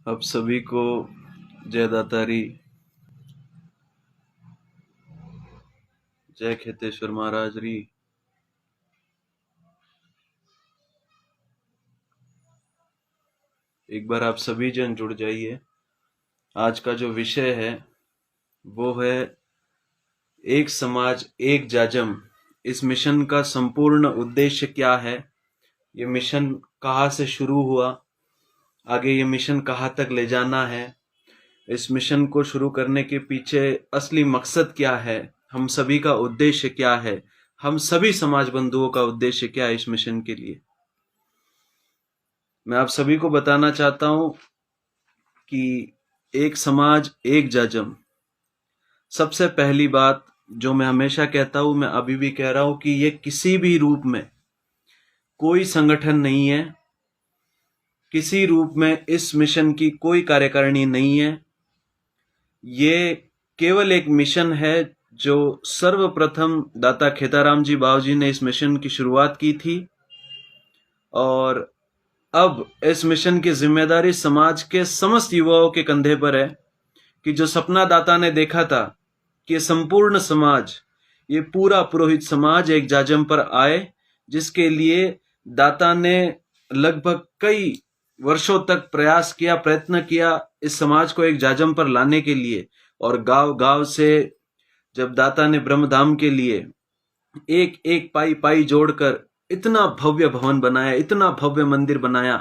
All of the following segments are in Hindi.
आप सभी को जय दातारी, जय खेतेश्वर महाराज री। एक बार आप सभी जन जुड़ जाइए। आज का जो विषय है वो है एक समाज एक जाजम। इस मिशन का संपूर्ण उद्देश्य क्या है, ये मिशन कहाँ से शुरू हुआ, आगे ये मिशन कहाँ तक ले जाना है, इस मिशन को शुरू करने के पीछे असली मकसद क्या है, हम सभी का उद्देश्य क्या है, हम सभी समाज बंधुओं का उद्देश्य क्या है इस मिशन के लिए। मैं आप सभी को बताना चाहता हूं कि एक समाज एक जाजम। सबसे पहली बात जो मैं हमेशा कहता हूं, मैं अभी भी कह रहा हूं कि ये किसी भी रूप में कोई संगठन नहीं है, किसी रूप में इस मिशन की कोई कार्यकारिणी नहीं है। ये केवल एक मिशन है जो सर्वप्रथम दाता खेताराम जी बावजी ने इस मिशन की शुरुआत की थी, और अब इस मिशन की जिम्मेदारी समाज के समस्त युवाओं के कंधे पर है कि जो सपना दाता ने देखा था कि ये संपूर्ण समाज, ये पूरा पुरोहित समाज एक जाजम पर आए, जिसके लिए दाता ने लगभग कई वर्षों तक प्रयास किया, प्रयत्न किया इस समाज को एक जाजम पर लाने के लिए। और गांव गांव से जब दाता ने ब्रह्मधाम के लिए एक एक पाई पाई जोड़कर इतना भव्य भवन बनाया, इतना भव्य मंदिर बनाया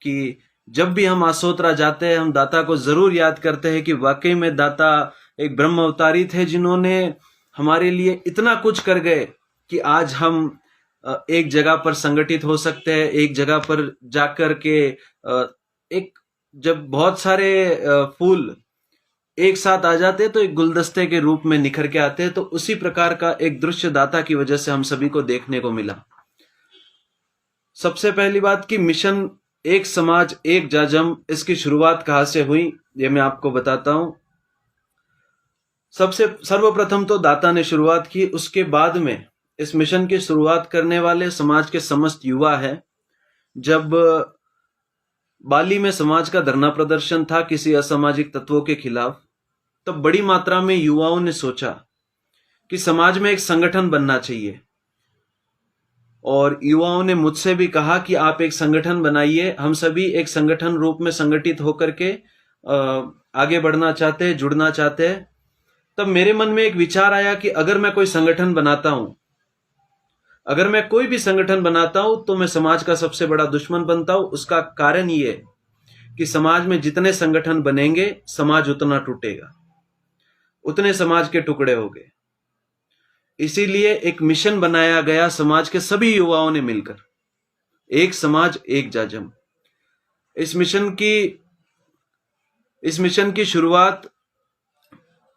कि जब भी हम आसोतरा जाते हैं हम दाता को जरूर याद करते हैं कि वाकई में दाता एक ब्रह्म अवतारी थे, जिन्होंने हमारे लिए इतना कुछ कर गए कि आज हम एक जगह पर संगठित हो सकते हैं, एक जगह पर जाकर के एक जब बहुत सारे फूल एक साथ आ जाते हैं तो एक गुलदस्ते के रूप में निखर के आते हैं। तो उसी प्रकार का एक दृश्य दाता की वजह से हम सभी को देखने को मिला। सबसे पहली बात कि मिशन एक समाज एक जाजम, इसकी शुरुआत कहां से हुई ये मैं आपको बताता हूं। सबसे सर्वप्रथम तो दाता ने शुरुआत की, उसके बाद में इस मिशन की शुरुआत करने वाले समाज के समस्त युवा हैं। जब बाली में समाज का धरना प्रदर्शन था किसी असामाजिक तत्वों के खिलाफ, तब बड़ी मात्रा में युवाओं ने सोचा कि समाज में एक संगठन बनना चाहिए, और युवाओं ने मुझसे भी कहा कि आप एक संगठन बनाइए, हम सभी एक संगठन रूप में संगठित होकर के आगे बढ़ना चाहते हैं, जुड़ना चाहते हैं। तब मेरे मन में एक विचार आया कि अगर मैं कोई संगठन बनाता हूं, अगर मैं कोई भी संगठन बनाता हूं तो मैं समाज का सबसे बड़ा दुश्मन बनता हूं। उसका कारण ये कि समाज में जितने संगठन बनेंगे समाज उतना टूटेगा, उतने समाज के टुकड़े हो गए। इसीलिए एक मिशन बनाया गया समाज के सभी युवाओं ने मिलकर, एक समाज एक जाजम। इस मिशन की शुरुआत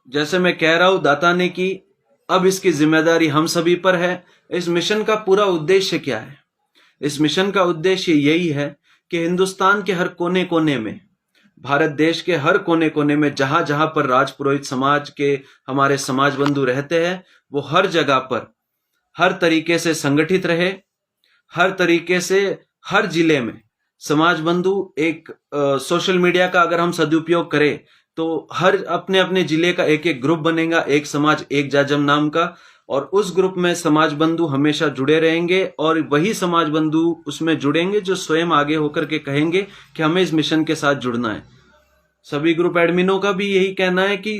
जैसे मैं कह रहा हूं दाता ने की, अब इसकी जिम्मेदारी हम सभी पर है। इस मिशन का पूरा उद्देश्य क्या है? इस मिशन का उद्देश्य यही है कि हिंदुस्तान के हर कोने कोने में, भारत देश के हर कोने कोने में जहां जहां पर राजपुरोहित समाज के हमारे समाज बंधु रहते हैं, वो हर जगह पर हर तरीके से संगठित रहे, हर तरीके से हर जिले में समाज बंधु एक सोशल मीडिया का अगर हम सदुपयोग करें तो हर अपने अपने जिले का एक एक ग्रुप बनेगा, एक समाज एक जाजम नाम का, और उस ग्रुप में समाज बंधु हमेशा जुड़े रहेंगे, और वही समाज बंधु उसमें जुड़ेंगे जो स्वयं आगे होकर के कहेंगे कि हमें इस मिशन के साथ जुड़ना है। सभी ग्रुप एडमिनों का भी यही कहना है कि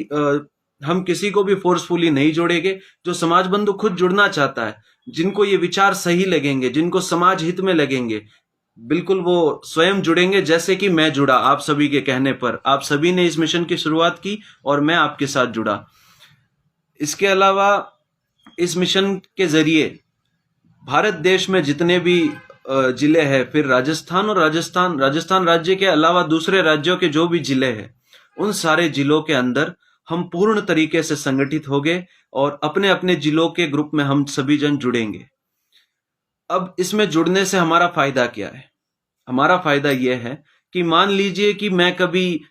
हम किसी को भी फोर्सफुली नहीं जोड़ेंगे। जो समाज बंधु खुद जुड़ना चाहता है, जिनको ये विचार सही लगेंगे, जिनको समाज हित में लगेंगे, बिल्कुल वो स्वयं जुड़ेंगे। जैसे कि मैं जुड़ा आप सभी के कहने पर, आप सभी ने इस मिशन की शुरुआत की और मैं आपके साथ जुड़ा। इसके अलावा इस मिशन के जरिए भारत देश में जितने भी जिले हैं, फिर राजस्थान और राजस्थान राज्य के अलावा दूसरे राज्यों के जो भी जिले हैं, उन सारे जिलों के अंदर हम पूर्ण तरीके से संगठित हो गए और अपने अपने जिलों के ग्रुप में हम सभी जन जुड़ेंगे। अब इसमें जुड़ने से हमारा फायदा क्या है? हमारा फायदा यह है कि मान लीजिए कि मैं कभी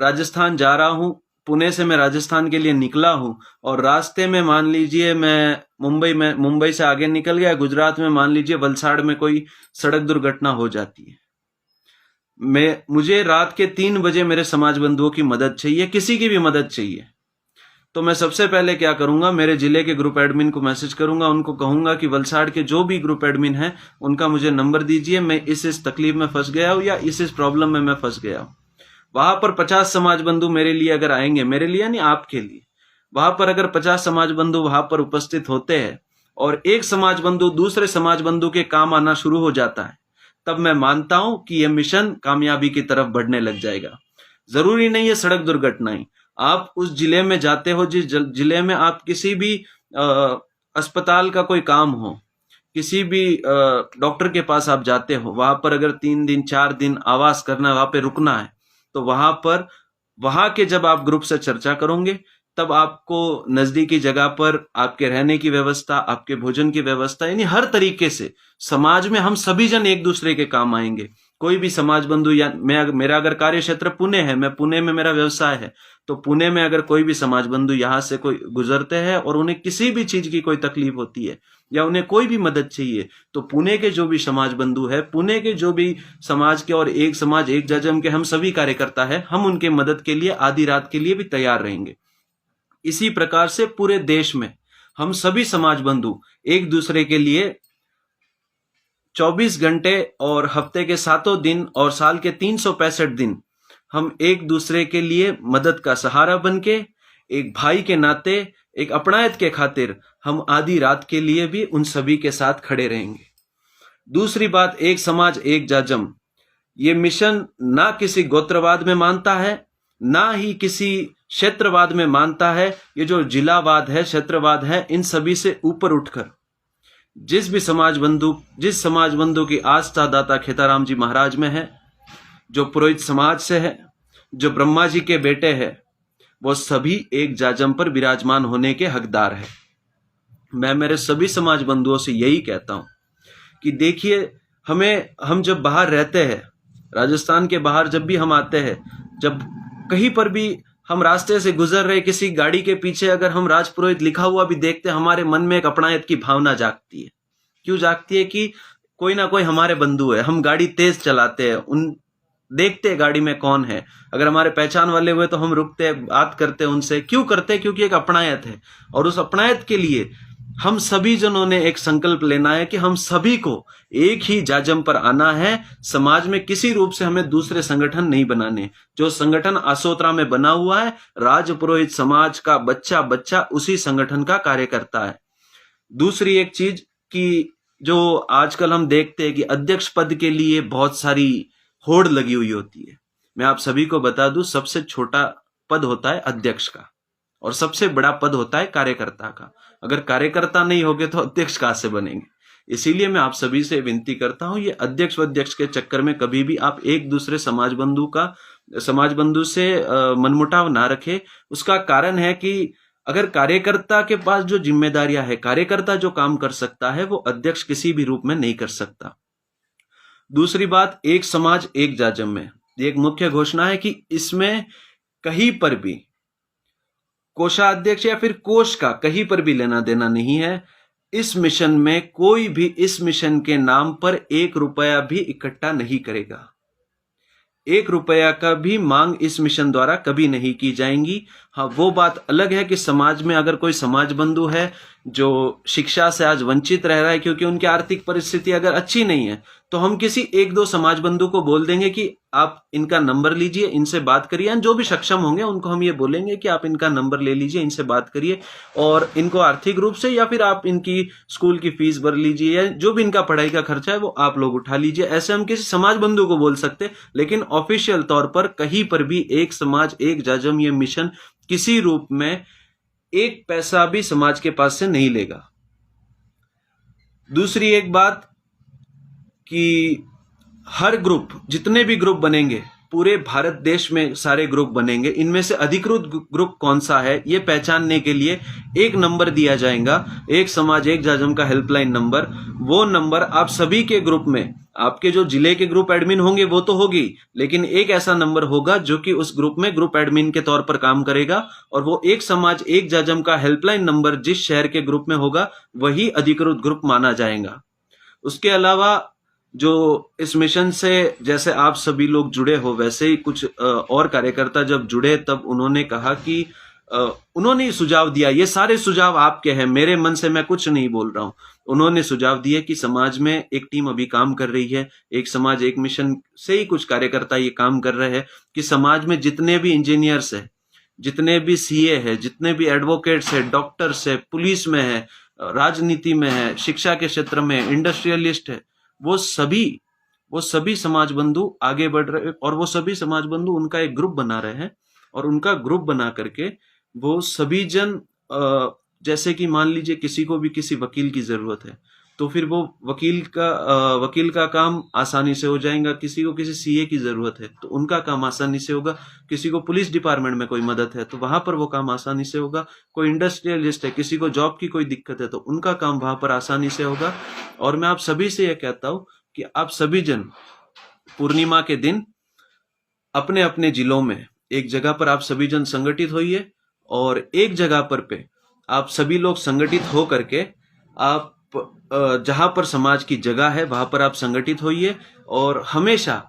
राजस्थान जा रहा हूं, पुणे से मैं राजस्थान के लिए निकला हूं, और रास्ते में मान लीजिए मैं मुंबई से आगे निकल गया, गुजरात में मान लीजिए वलसाड़ में कोई सड़क दुर्घटना हो जाती है। मुझे रात के 3 बजे मेरे समाज बंधुओं की मदद चाहिए, किसी की भी मदद चाहिए, तो मैं सबसे पहले क्या करूंगा, मेरे जिले के ग्रुप एडमिन को मैसेज करूंगा, उनको कहूंगा कि वलसाड़ के जो भी ग्रुप एडमिन है उनका मुझे नंबर दीजिए, मैं इस तकलीफ में फंस गया हूं या इस प्रॉब्लम में मैं फंस गया हूं। वहां पर 50 समाज बंधु मेरे लिए अगर आएंगे, मेरे लिए नहीं आपके लिए, वहां पर अगर 50 समाज बंधु वहां पर उपस्थित होते हैं और एक समाज बंधु दूसरे समाज बंधु के काम आना शुरू हो जाता है, तब मैं मानता हूं कि यह मिशन कामयाबी की तरफ बढ़ने लग जाएगा। जरूरी नहीं है सड़क दुर्घटनाएं, आप उस जिले में जाते हो जिस जिले में आप किसी भी अस्पताल का कोई काम हो, किसी भी डॉक्टर के पास आप जाते हो, वहां पर अगर 3 दिन 4 दिन आवास करना, वहां पे रुकना है, तो वहां के जब आप ग्रुप से चर्चा करोगे, तब आपको नजदीकी जगह पर आपके रहने की व्यवस्था, आपके भोजन की व्यवस्था, यानी हर तरीके से समाज में हम सभी जन एक दूसरे के काम आएंगे। कोई भी समाज बंधु, या मेरा अगर कार्य क्षेत्र पुणे है, मैं पुणे में मेरा व्यवसाय है, तो पुणे में अगर कोई भी समाज बंधु यहाँ से कोई गुजरते हैं और उन्हें किसी भी चीज की कोई तकलीफ होती है या उन्हें कोई भी मदद चाहिए, तो पुणे के जो भी समाज बंधु है, पुणे के जो भी समाज के और एक समाज एक जजम के हम सभी कार्यकर्ता है, हम उनके मदद के लिए आधी रात के लिए भी तैयार रहेंगे। इसी प्रकार से पूरे देश में हम सभी समाज बंधु एक दूसरे के लिए 24 घंटे और हफ्ते के 7 दिन और साल के 365 दिन हम एक दूसरे के लिए मदद का सहारा बनके, एक भाई के नाते, एक अपनायत के खातिर हम आधी रात के लिए भी उन सभी के साथ खड़े रहेंगे। दूसरी बात, एक समाज एक जाजम, ये मिशन ना किसी गोत्रवाद में मानता है, ना ही किसी क्षेत्रवाद में मानता है। ये जो जिलावाद है, क्षेत्रवाद है, इन सभी से ऊपर उठकर जिस समाज बंधु की आस्था दाता खेताराम जी महाराज में है, जो पुरोहित समाज से है, जो ब्रह्मा जी के बेटे हैं, वो सभी एक जाजम पर विराजमान होने के हकदार है। मैं मेरे सभी समाज बंधुओं से यही कहता हूं कि देखिए, हम जब बाहर रहते हैं, राजस्थान के बाहर जब भी हम आते हैं, जब कहीं पर भी हम रास्ते से गुजर रहे, किसी गाड़ी के पीछे अगर हम राजपुरोहित लिखा हुआ भी देखते हैं, हमारे मन में एक अपनायत की भावना जागती है। क्यों जागती है? कि कोई ना कोई हमारे बंधु है। हम गाड़ी तेज चलाते हैं, देखते हैं गाड़ी में कौन है, अगर हमारे पहचान वाले हुए तो हम रुकते हैं, बात करते हैं उनसे। क्यों करते हैं? क्योंकि एक अपनायत है, और उस अपनायत के लिए हम सभी जनों ने एक संकल्प लेना है कि हम सभी को एक ही जाजम पर आना है। समाज में किसी रूप से हमें दूसरे संगठन नहीं बनाने। जो संगठन आसोत्रा में बना हुआ है, राजपुरोहित समाज का बच्चा बच्चा उसी संगठन का कार्यकर्ता है। दूसरी एक चीज कि जो आजकल हम देखते हैं कि अध्यक्ष पद के लिए बहुत सारी होड़ लगी हुई होती है। मैं आप सभी को बता दूं, सबसे छोटा पद होता है अध्यक्ष का और सबसे बड़ा पद होता है कार्यकर्ता का। अगर कार्यकर्ता नहीं होगे तो अध्यक्ष कहां से बनेंगे? इसीलिए मैं आप सभी से विनती करता हूं, ये अध्यक्ष के चक्कर में कभी भी आप एक दूसरे समाज बंधु से मनमुटाव ना रखे। उसका कारण है कि अगर कार्यकर्ता के पास जो जिम्मेदारियां है, कार्यकर्ता जो काम कर सकता है, वो अध्यक्ष किसी भी रूप में नहीं कर सकता। दूसरी बात, एक समाज एक जाजम में एक मुख्य घोषणा है कि इसमें कहीं पर भी कोषाध्यक्ष या फिर कोष का कहीं पर भी लेना देना नहीं है। इस मिशन में कोई भी इस मिशन के नाम पर 1 रुपया भी इकट्ठा नहीं करेगा। 1 रुपया का भी मांग इस मिशन द्वारा कभी नहीं की जाएंगी। हाँ, वो बात अलग है कि समाज में अगर कोई समाज बंधु है जो शिक्षा से आज वंचित रह रहा है क्योंकि उनकी आर्थिक परिस्थिति अगर अच्छी नहीं है, तो हम किसी 1-2 समाज बंधु को बोल देंगे कि आप इनका नंबर लीजिए, इनसे बात करिए। जो भी सक्षम होंगे उनको हम ये बोलेंगे कि आप इनका नंबर ले लीजिए, इनसे बात करिए और इनको आर्थिक रूप से या फिर आप इनकी स्कूल की फीस भर लीजिए, या जो भी इनका पढ़ाई का खर्चा है वो आप लोग उठा लीजिए। ऐसे हम किसी समाज बंधु को बोल सकते, लेकिन ऑफिशियल तौर पर कहीं पर भी एक समाज एक जाजम ये मिशन किसी रूप में 1 पैसा भी समाज के पास से नहीं लेगा। दूसरी एक बात कि हर ग्रुप, जितने भी ग्रुप बनेंगे, पूरे भारत देश में सारे ग्रुप बनेंगे, इनमें से अधिकृत ग्रुप कौन सा है ये पहचानने के लिए एक नंबर दिया जाएगा, एक समाज एक जाजम का हेल्पलाइन नंबर। वो नंबर आप सभी के ग्रुप में, आपके जो जिले के ग्रुप एडमिन होंगे वो तो होगी, लेकिन एक ऐसा नंबर होगा जो कि उस ग्रुप में ग्रुप एडमिन के तौर पर काम करेगा, और वो एक समाज एक जाजम का हेल्पलाइन नंबर जिस शहर के ग्रुप में होगा वही अधिकृत ग्रुप माना जाएगा। उसके अलावा जो इस मिशन से जैसे आप सभी लोग जुड़े हो, वैसे ही कुछ और कार्यकर्ता जब जुड़े तब उन्होंने कहा कि उन्होंने ही सुझाव दिया, ये सारे सुझाव आपके हैं, मेरे मन से मैं कुछ नहीं बोल रहा हूं। उन्होंने सुझाव दिए कि समाज में एक टीम अभी काम कर रही है, एक समाज एक मिशन से ही कुछ कार्यकर्ता ये काम कर रहे हैं कि समाज में जितने भी इंजीनियर्स है, जितने भी सीए है, जितने भी एडवोकेट्स है, डॉक्टर्स है, पुलिस में है, राजनीति में है, शिक्षा के क्षेत्र में, इंडस्ट्रियलिस्ट है, वो सभी वो सभी समाज बंधु आगे बढ़ रहे, और वो सभी समाज बंधु उनका एक ग्रुप बना रहे हैं, और उनका ग्रुप बना करके वो सभी जन जैसे कि मान लीजिए किसी को भी किसी वकील की जरूरत है, तो फिर वो वकील का काम आसानी से हो जाएगा। किसी को किसी सीए की जरूरत है तो उनका काम आसानी से होगा। किसी को पुलिस डिपार्टमेंट में कोई मदद है तो वहां पर वो काम आसानी से होगा। कोई इंडस्ट्रियलिस्ट है, किसी को जॉब की कोई दिक्कत है तो उनका काम वहां पर आसानी से होगा। और मैं आप सभी से यह कहता हूं कि आप सभी जन पूर्णिमा के दिन अपने अपने जिलों में एक जगह पर आप सभी जन संगठित होइए, और एक जगह पर पे आप सभी लोग संगठित हो करके आप जहां पर समाज की जगह है वहां पर आप संगठित होइए और हमेशा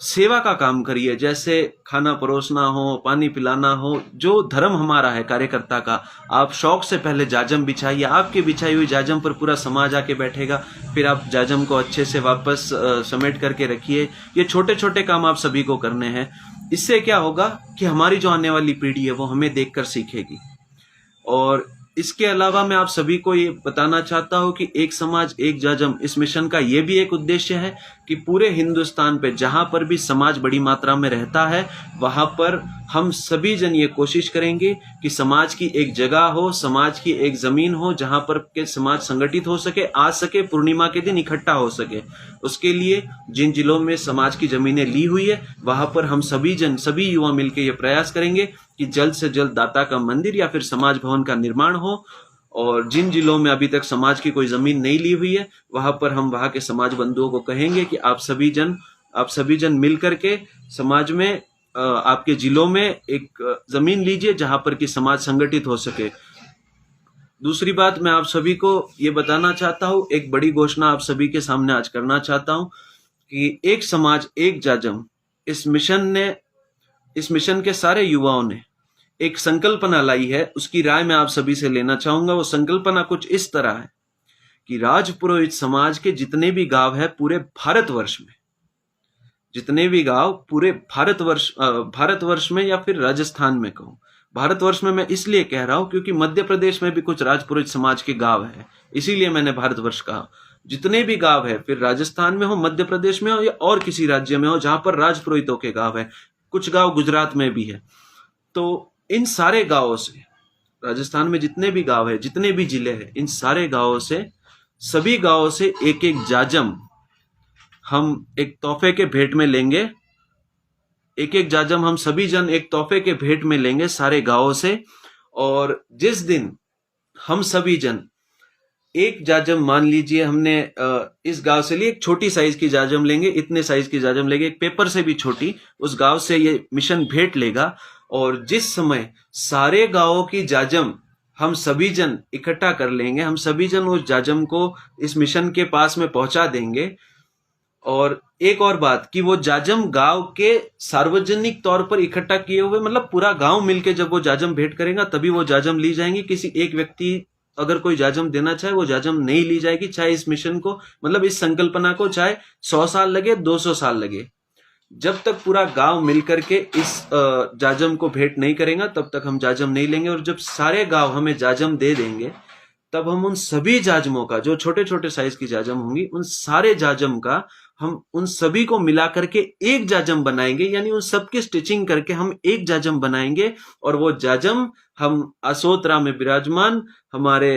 सेवा का काम करिए। जैसे खाना परोसना हो, पानी पिलाना हो, जो धर्म हमारा है कार्यकर्ता का, आप शौक से पहले जाजम बिछाइए। आपके बिछाई हुई जाजम पर पूरा समाज आके बैठेगा, फिर आप जाजम को अच्छे से वापस समेट करके रखिए। ये छोटे छोटे काम आप सभी को करने हैं। इससे क्या होगा कि हमारी जो आने वाली पीढ़ी है वो हमें देखकर सीखेगी। और इसके अलावा मैं आप सभी को ये बताना चाहता हूं कि एक समाज एक जाजम, इस मिशन का ये भी एक उद्देश्य है कि पूरे हिंदुस्तान पे जहां पर भी समाज बड़ी मात्रा में रहता है वहां पर हम सभी जन ये कोशिश करेंगे कि समाज की एक जगह हो, समाज की एक जमीन हो जहां पर के समाज संगठित हो सके, आ सके, पूर्णिमा के दिन इकट्ठा हो सके। उसके लिए जिन जिलों में समाज की जमीनें ली हुई है वहां पर हम सभी युवा मिलकर ये प्रयास करेंगे कि जल्द से जल्द दाता का मंदिर या फिर समाज भवन का निर्माण हो। और जिन जिलों में अभी तक समाज की कोई जमीन नहीं ली हुई है वहां पर हम वहां के समाज बंधुओं को कहेंगे कि आप सभी जन मिल करके समाज में आपके जिलों में एक जमीन लीजिए जहां पर कि समाज संगठित हो सके। दूसरी बात मैं आप सभी को ये बताना चाहता हूं, एक बड़ी घोषणा आप सभी के सामने आज करना चाहता हूं कि एक समाज एक जाजम, इस मिशन के सारे युवाओं ने एक संकल्पना लाई है। उसकी राय मैं आप सभी से लेना चाहूंगा। वो संकल्पना कुछ इस तरह है कि राजपुरोहित समाज के जितने भी गांव है पूरे भारतवर्ष में, जितने भी गांव पूरे भारतवर्ष में या फिर राजस्थान में कहूं, भारतवर्ष में मैं इसलिए कह रहा हूं क्योंकि मध्य प्रदेश में भी कुछ राजपुरोहित समाज के गांव है, इसीलिए मैंने भारतवर्ष कहा। जितने भी गांव है, फिर राजस्थान में हो, मध्य प्रदेश में हो या और किसी राज्य में हो जहां पर राजपुरोहितों के गांव है, कुछ गांव गुजरात में भी है, तो इन सारे गांवों से, राजस्थान में जितने भी गांव है, जितने भी जिले हैं, इन सारे गांवों से, सभी गांवों से एक एक जाजम हम एक तोहफे के भेंट में लेंगे। एक एक जाजम हम सभी जन एक तोहफे के भेंट में लेंगे सारे गांवों से। और जिस दिन हम सभी जन एक जाजम, मान लीजिए हमने इस गांव से लिए एक छोटी साइज की जाजम लेंगे, इतने साइज की जाजम लेंगे, एक पेपर से भी छोटी, उस गांव से ये मिशन भेंट लेगा। और जिस समय सारे गांवों की जाजम हम सभी जन इकट्ठा कर लेंगे, हम सभी जन उस जाजम को इस मिशन के पास में पहुंचा देंगे। और एक और बात कि वो जाजम गांव के सार्वजनिक तौर पर इकट्ठा किए हुए, मतलब पूरा गांव मिलके जब वो जाजम भेंट करेगा तभी वो जाजम ली जाएंगी। किसी एक व्यक्ति अगर कोई जाजम देना चाहे वो जाजम नहीं ली जाएगी, चाहे इस मिशन को, मतलब इस संकल्पना को, चाहे 100 साल लगे, 200 साल लगे। जब तक पूरा गांव मिलकर के इस जाजम को भेंट नहीं करेगा तब तक हम जाजम नहीं लेंगे। और जब सारे गांव हमें जाजम दे देंगे तब हम उन सभी जाजमों का, जो छोटे छोटे साइज की जाजम होंगी, उन सारे जाजम का हम उन सभी को मिला करके एक जाजम बनाएंगे, यानी उन सबकी स्टिचिंग करके हम एक जाजम बनाएंगे। और वो जाजम हम असोतरा में विराजमान हमारे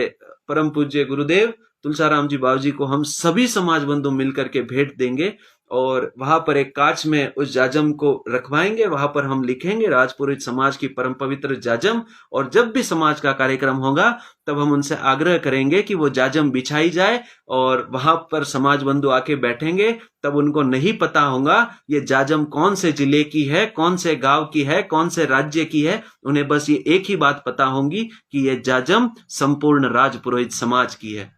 परम पूज्य गुरुदेव तुलसाराम जी बाबूजी को हम सभी समाज बंधु मिलकर के भेंट देंगे। और वहां पर एक कांच में उस जाजम को रखवाएंगे, वहां पर हम लिखेंगे राजपुरोहित समाज की परम पवित्र जाजम। और जब भी समाज का कार्यक्रम होगा तब हम उनसे आग्रह करेंगे कि वो जाजम बिछाई जाए और वहां पर समाज बंधु आके बैठेंगे। तब उनको नहीं पता होगा ये जाजम कौन से जिले की है, कौन से गांव की है, कौन से राज्य की है। उन्हें बस ये एक ही बात पता होगी कि ये जाजम संपूर्ण राजपुरोहित समाज की है।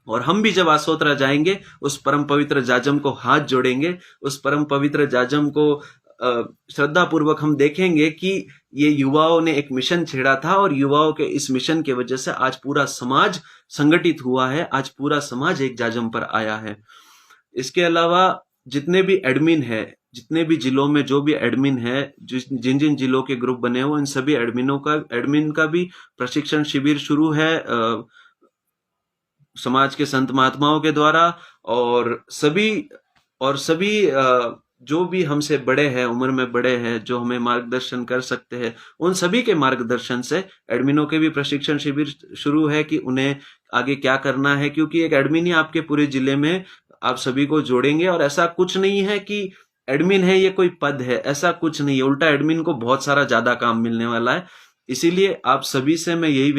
और हम भी जब आसोतरा जाएंगे उस परम पवित्र जाजम को हाथ जोड़ेंगे, उस परम पवित्र जाजम को श्रद्धा पूर्वक हम देखेंगे कि ये युवाओं ने एक मिशन छेड़ा था और युवाओं के इस मिशन की वजह से आज पूरा समाज संगठित हुआ है, आज पूरा समाज एक जाजम पर आया है। इसके अलावा जितने भी एडमिन है, जितने भी जिलों में जो भी एडमिन है, जिन जिन जिलों के ग्रुप बने हुए, इन सभी एडमिन का भी प्रशिक्षण शिविर शुरू है समाज के संत महात्माओं के द्वारा। और सभी जो भी हमसे बड़े हैं, उम्र में बड़े हैं, जो हमें मार्गदर्शन कर सकते हैं, उन सभी के मार्गदर्शन से एडमिनों के भी प्रशिक्षण शिविर शुरू है कि उन्हें आगे क्या करना है, क्योंकि एक एडमिन ही आपके पूरे जिले में आप सभी को जोड़ेंगे। और ऐसा कुछ नहीं है कि एडमिन है ये कोई पद है, ऐसा कुछ नहीं है, उल्टा एडमिन को बहुत सारा ज्यादा काम मिलने वाला है। इसीलिए आप सभी से मैं यही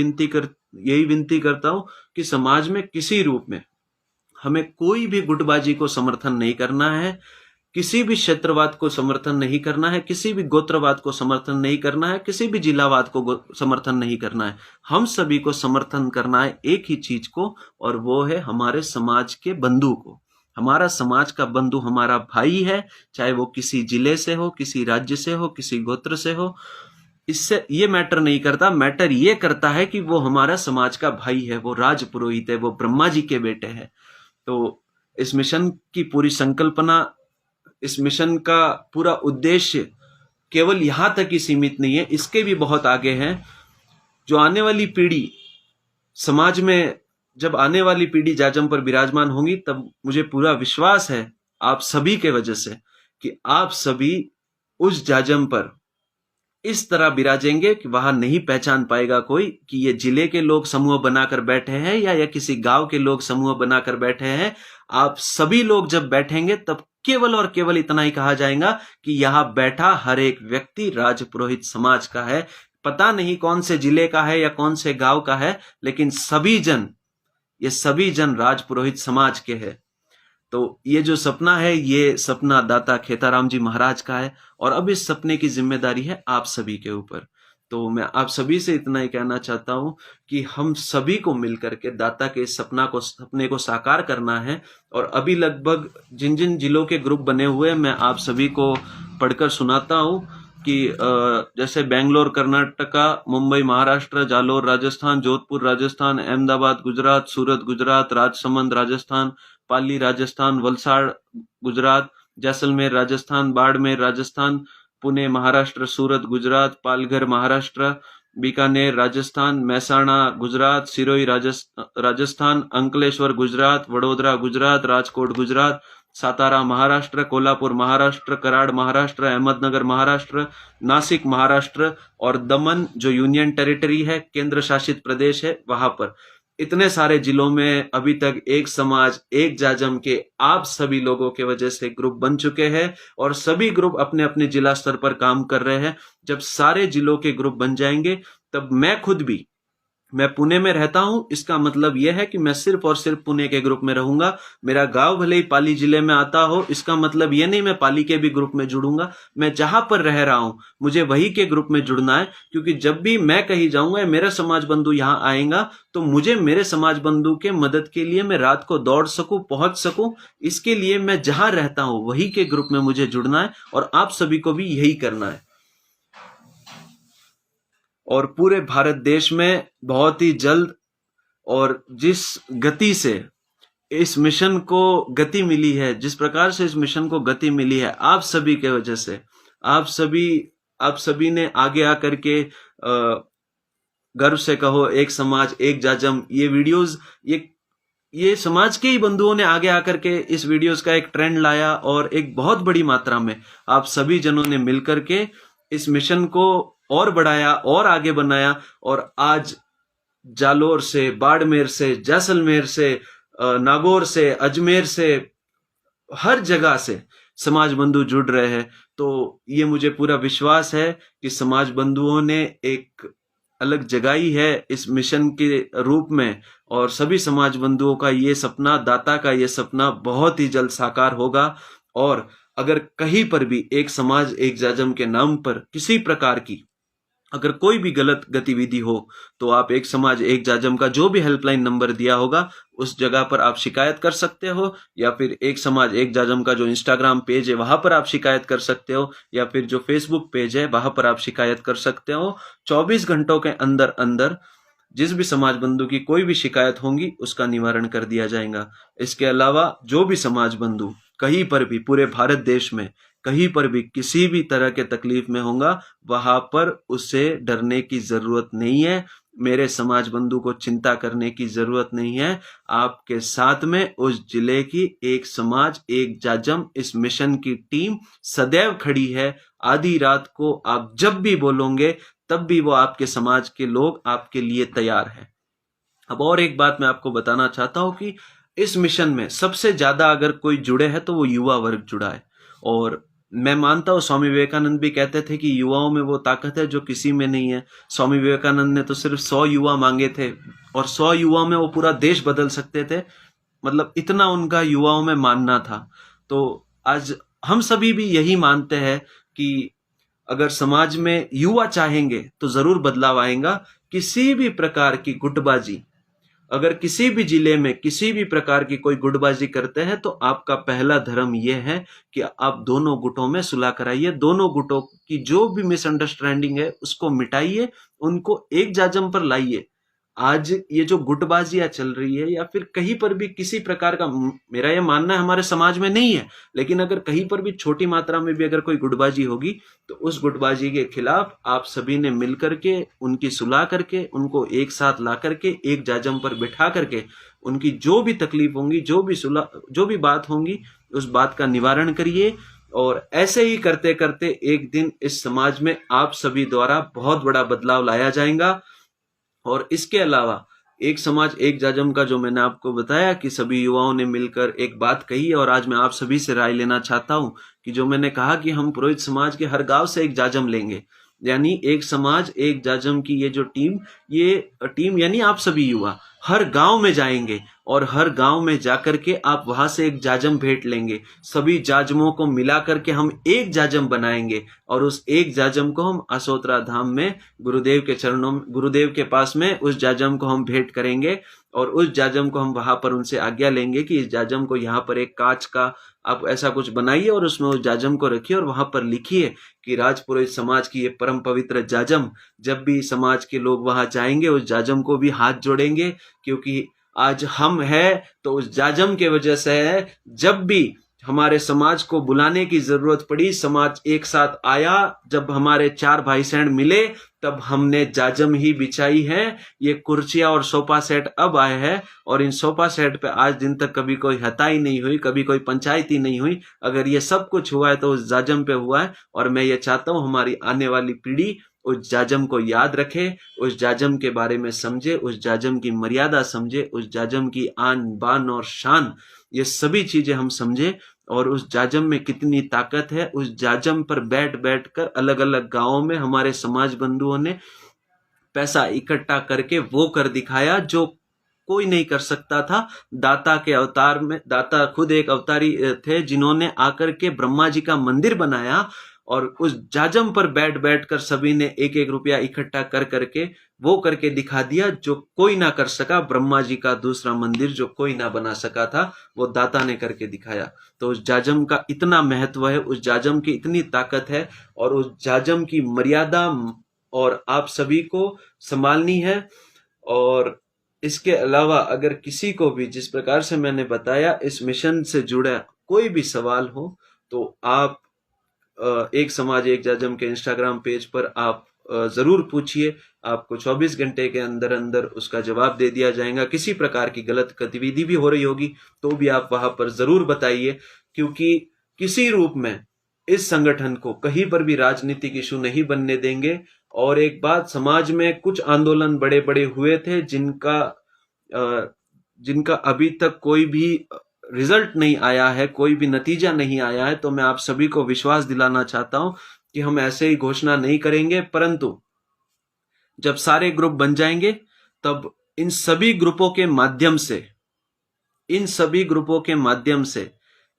विनती करता हूं कि समाज में किसी रूप में हमें कोई भी गुटबाजी को समर्थन नहीं करना है, किसी भी क्षेत्रवाद को समर्थन नहीं करना है, किसी भी गोत्रवाद को समर्थन नहीं करना है, किसी भी जिलावाद को समर्थन नहीं करना है। हम सभी को समर्थन करना है एक ही चीज को, और वो है हमारे समाज के बंधु को। हमारा समाज का बंधु हमारा भाई है, चाहे वो किसी जिले से हो, किसी राज्य से हो, किसी गोत्र से हो, इससे ये मैटर नहीं करता। मैटर ये करता है कि वो हमारा समाज का भाई है, वो राज पुरोहित है, वो ब्रह्मा जी के बेटे हैं। तो इस मिशन की पूरी संकल्पना, इस मिशन का पूरा उद्देश्य केवल यहां तक ही सीमित नहीं है, इसके भी बहुत आगे हैं। जो आने वाली पीढ़ी समाज में, जब आने वाली पीढ़ी जाजम पर विराजमान होंगी, तब मुझे पूरा विश्वास है आप सभी के वजह से कि आप सभी उस जाजम पर इस तरह विराजेंगे कि वहां नहीं पहचान पाएगा कोई कि ये जिले के लोग समूह बनाकर बैठे हैं या किसी गांव के लोग समूह बनाकर बैठे हैं। आप सभी लोग जब बैठेंगे तब केवल और केवल इतना ही कहा जाएगा कि यहां बैठा हर एक व्यक्ति राजपुरोहित समाज का है। पता नहीं कौन से जिले का है या कौन से गांव का है, लेकिन ये सभी जन राजपुरोहित समाज के हैं। तो ये जो सपना है, ये सपना दाता खेताराम जी महाराज का है, और अब इस सपने की जिम्मेदारी है आप सभी के ऊपर। तो मैं आप सभी से इतना ही कहना चाहता हूं कि हम सभी को मिलकर के दाता के इस सपने को साकार करना है। और अभी लगभग जिन जिन जिलों के ग्रुप बने हुए हैं, मैं आप सभी को पढ़कर सुनाता हूं कि जैसे बेंगलोर कर्नाटका, मुंबई महाराष्ट्र, जालोर राजस्थान, जोधपुर राजस्थान, अहमदाबाद गुजरात, सूरत गुजरात, राजसमंद राजस्थान, पाली राजस्थान, वलसाड़ गुजरात, जैसलमेर राजस्थान, बाड़मेर राजस्थान, पुणे महाराष्ट्र, सूरत गुजरात, पालघर महाराष्ट्र, बीकानेर राजस्थान, महसाणा गुजरात, सिरोही राजस्थान, अंकलेश्वर गुजरात, वडोदरा गुजरात, राजकोट गुजरात, सातारा महाराष्ट्र, कोल्हापुर महाराष्ट्र, कराड़ महाराष्ट्र, अहमदनगर महाराष्ट्र, नासिक महाराष्ट्र, और दमन जो यूनियन टेरिटरी है, केंद्र शासित प्रदेश है, वहां पर इतने सारे जिलों में अभी तक एक समाज, एक जाजम के आप सभी लोगों के वजह से ग्रुप बन चुके हैं, और सभी ग्रुप अपने अपने जिला स्तर पर काम कर रहे हैं। जब सारे जिलों के ग्रुप बन जाएंगे, तब मैं पुणे में रहता हूं, इसका मतलब यह है कि मैं सिर्फ और सिर्फ पुणे के ग्रुप में रहूंगा। मेरा गांव भले ही पाली जिले में आता हो, इसका मतलब यह नहीं मैं पाली के भी ग्रुप में जुड़ूंगा। मैं जहां पर रह रहा हूं, मुझे वही के ग्रुप में जुड़ना है, क्योंकि जब भी मैं कहीं जाऊंगा, मेरा समाज बंधु यहां आएगा, तो मुझे मेरे समाज बंधु के मदद के लिए मैं रात को दौड़ सकूं, पहुंच सकूं, इसके लिए मैं जहां रहता हूं वही के ग्रुप में मुझे जुड़ना है, और आप सभी को भी यही करना है। और पूरे भारत देश में बहुत ही जल्द, और जिस गति से इस मिशन को गति मिली है, जिस प्रकार से इस मिशन को गति मिली है, आप सभी के वजह से, आप सभी ने आगे आकर के गर्व से कहो एक समाज एक जाजम, ये वीडियोस, ये समाज के ही बंधुओं ने आगे आकर के इस वीडियोस का एक ट्रेंड लाया, और एक बहुत बड़ी मात्रा में आप सभी जनों ने मिलकर के इस मिशन को और बढ़ाया और आगे बनाया। और आज जालोर से, बाड़मेर से, जैसलमेर से, नागौर से, अजमेर से, हर जगह से समाज बंधु जुड़ रहे हैं। तो ये मुझे पूरा विश्वास है कि समाज बंधुओं ने एक अलग जगाई है इस मिशन के रूप में, और सभी समाज बंधुओं का ये सपना, दाता का ये सपना बहुत ही जल्द साकार होगा। और अगर कहीं पर भी एक समाज एक जाजम के नाम पर किसी प्रकार की अगर कोई भी गलत गतिविधि हो तो आप एक समाज एक जाजम का जो भी हेल्पलाइन नंबर दिया होगा उस जगह पर आप शिकायत कर सकते हो, या फिर एक समाज एक जाजम का जो इंस्टाग्राम पेज है वहां पर आप शिकायत कर सकते हो, या फिर जो फेसबुक पेज है वहां पर आप शिकायत कर सकते हो। 24 घंटों के अंदर अंदर जिस भी समाज बंधु की कोई भी शिकायत होगी उसका निवारण कर दिया जाएगा। इसके अलावा जो भी समाज बंधु कहीं पर भी पूरे भारत देश में कहीं पर भी किसी भी तरह के तकलीफ में होगा वहां पर उसे डरने की जरूरत नहीं है, मेरे समाज बंधु को चिंता करने की जरूरत नहीं है। आपके साथ में उस जिले की एक समाज एक जाजम इस मिशन की टीम सदैव खड़ी है। आधी रात को आप जब भी बोलोगे तब भी वो आपके समाज के लोग आपके लिए तैयार हैं। अब और एक बात मैं आपको बताना चाहता हूं कि इस मिशन में सबसे ज्यादा अगर कोई जुड़े है तो वो युवा वर्ग जुड़ा है। और मैं मानता हूं स्वामी विवेकानंद भी कहते थे कि युवाओं में वो ताकत है जो किसी में नहीं है। स्वामी विवेकानंद ने तो सिर्फ 100 युवा मांगे थे और 100 युवा में वो पूरा देश बदल सकते थे, मतलब इतना उनका युवाओं में मानना था। तो आज हम सभी भी यही मानते हैं कि अगर समाज में युवा चाहेंगे तो जरूर बदलाव आएगा। किसी भी प्रकार की गुटबाजी, अगर किसी भी जिले में किसी भी प्रकार की कोई गुटबाजी करते हैं तो आपका पहला धर्म यह है कि आप दोनों गुटों में सुलह कराइए, दोनों गुटों की जो भी मिसअंडरस्टैंडिंग है उसको मिटाइए, उनको एक जाजम पर लाइए। आज ये जो गुटबाजियां चल रही है या फिर कहीं पर भी किसी प्रकार का, मेरा ये मानना है हमारे समाज में नहीं है, लेकिन अगर कहीं पर भी छोटी मात्रा में भी अगर कोई गुटबाजी होगी तो उस गुटबाजी के खिलाफ आप सभी ने मिल करके उनकी सुलह करके उनको एक साथ ला करके एक जाजम पर बिठा करके उनकी जो भी तकलीफ होंगी जो भी सुलह जो भी बात होंगी उस बात का निवारण करिए। और ऐसे ही करते करते एक दिन इस समाज में आप सभी द्वारा बहुत बड़ा बदलाव लाया जाएगा। और इसके अलावा एक समाज एक जाजम का जो मैंने आपको बताया कि सभी युवाओं ने मिलकर एक बात कही है, और आज मैं आप सभी से राय लेना चाहता हूं कि जो मैंने कहा कि हम पुरोहित समाज के हर गांव से एक जाजम लेंगे, यानी एक समाज एक जाजम की ये जो टीम यानी आप सभी युवा हर गांव में जाएंगे और हर गांव में जाकर के आप वहां से एक जाजम भेंट लेंगे। सभी जाजमों को मिला करके हम एक जाजम बनाएंगे और उस एक जाजम को हम असोत्रा धाम में गुरुदेव के चरणों गुरुदेव के पास में उस जाजम को हम भेंट करेंगे और उस जाजम को हम वहां पर उनसे आज्ञा लेंगे कि इस जाजम को यहाँ पर एक कांच का आप ऐसा कुछ बनाइए और उसमें उस जाजम को रखिए और वहां पर लिखिए कि राजपुरोहित समाज की ये परम पवित्र जाजम, जब भी समाज के लोग वहां जाएंगे उस जाजम को भी हाथ जोड़ेंगे, क्योंकि आज हम है तो उस जाजम के वजह से है। जब भी हमारे समाज को बुलाने की जरूरत पड़ी, समाज एक साथ आया, जब हमारे 4 भाई सैंड मिले तब हमने जाजम ही बिछाई है। ये कुर्सियां और सोफा सेट अब आए हैं और इन सोफा सेट पे आज दिन तक कभी कोई हताई नहीं हुई, कभी कोई पंचायती नहीं हुई। अगर ये सब कुछ हुआ है तो उस जाजम पे हुआ है और मैं ये चाहता हूं हमारी आने वाली पीढ़ी उस जाजम को याद रखे, उस जाजम के बारे में समझे, उस जाजम की मर्यादा समझे, उस जाजम की आन बान और शान, ये सभी चीजें हम समझे और उस जाजम में कितनी ताकत है। उस जाजम पर बैठ बैठ कर अलग अलग गांवों में हमारे समाज बंधुओं ने पैसा इकट्ठा करके वो कर दिखाया जो कोई नहीं कर सकता था। दाता के अवतार में दाता खुद एक अवतारी थे जिन्होंने आकर के ब्रह्मा जी का मंदिर बनाया और उस जाजम पर बैठ बैठ कर सभी ने एक एक रुपया इकट्ठा कर करके वो करके दिखा दिया जो कोई ना कर सका। ब्रह्मा जी का दूसरा मंदिर जो कोई ना बना सका था वो दाता ने करके दिखाया। तो उस जाजम का इतना महत्व है, उस जाजम की इतनी ताकत है और उस जाजम की मर्यादा और आप सभी को संभालनी है। और इसके अलावा अगर किसी को भी जिस प्रकार से मैंने बताया इस मिशन से जुड़ा कोई भी सवाल हो तो आप एक समाज एक जाजम के इंस्टाग्राम पेज पर आप जरूर पूछिए। आपको 24 घंटे के अंदर अंदर उसका जवाब दे दिया जाएगा। किसी प्रकार की गलत गतिविधि भी हो रही होगी तो भी आप वहां पर जरूर बताइए, क्योंकि किसी रूप में इस संगठन को कहीं पर भी राजनीतिक इशू नहीं बनने देंगे। और एक बात, समाज में कुछ आंदोलन बड़े बड़े हुए थे जिनका अभी तक कोई भी रिजल्ट नहीं आया है, कोई भी नतीजा नहीं आया है। तो मैं आप सभी को विश्वास दिलाना चाहता हूं कि हम ऐसे ही घोषणा नहीं करेंगे, परंतु जब सारे ग्रुप बन जाएंगे तब इन सभी ग्रुपों के माध्यम से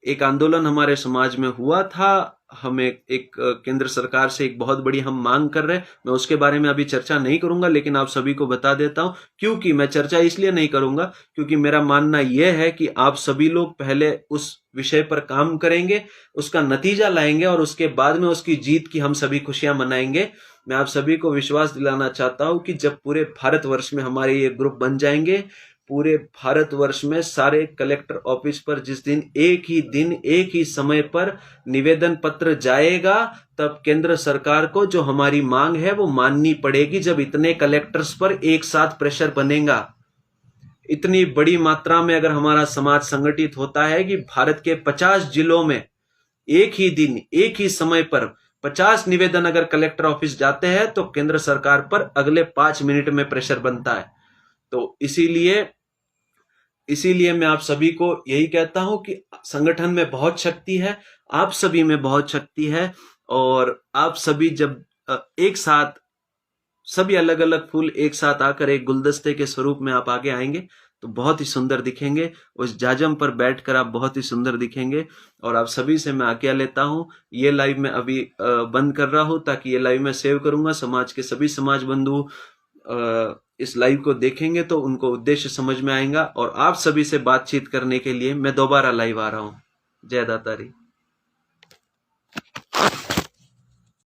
एक आंदोलन हमारे समाज में हुआ था हम एक केंद्र सरकार से एक बहुत बड़ी हम मांग कर रहे हैं। मैं उसके बारे में अभी चर्चा नहीं करूंगा, लेकिन आप सभी को बता देता हूं। क्योंकि मैं चर्चा इसलिए नहीं करूंगा क्योंकि मेरा मानना यह है कि आप सभी लोग पहले उस विषय पर काम करेंगे, उसका नतीजा लाएंगे और उसके बाद में उसकी जीत की हम सभी खुशियां मनाएंगे। मैं आप सभी को विश्वास दिलाना चाहता हूं कि जब पूरे भारतवर्ष में हमारे ये ग्रुप बन जाएंगे, पूरे भारतवर्ष में सारे कलेक्टर ऑफिस पर जिस दिन एक ही समय पर निवेदन पत्र जाएगा, तब केंद्र सरकार को जो हमारी मांग है वो माननी पड़ेगी। जब इतने कलेक्टर्स पर एक साथ प्रेशर बनेगा, इतनी बड़ी मात्रा में अगर हमारा समाज संगठित होता है कि भारत के 50 जिलों में एक ही दिन एक ही समय पर 50 निवेदन अगर कलेक्टर ऑफिस जाते हैं, तो केंद्र सरकार पर अगले 5 मिनट में प्रेशर बनता है। तो इसीलिए मैं आप सभी को यही कहता हूं कि संगठन में बहुत शक्ति है, आप सभी में बहुत शक्ति है। और आप सभी जब एक साथ सभी अलग अलग फूल एक साथ आकर एक गुलदस्ते के स्वरूप में आप आगे आएंगे तो बहुत ही सुंदर दिखेंगे। उस जाजम पर बैठकर आप बहुत ही सुंदर दिखेंगे। और आप सभी से मैं आज्ञा लेता हूं। ये लाइव मैं अभी बंद कर रहा हूं ताकि ये लाइव मैं सेव करूंगा। समाज के सभी समाज बंधु इस लाइव को देखेंगे तो उनको उद्देश्य समझ में आएगा और आप सभी से बातचीत करने के लिए मैं दोबारा लाइव आ रहा हूं। जय दातारी।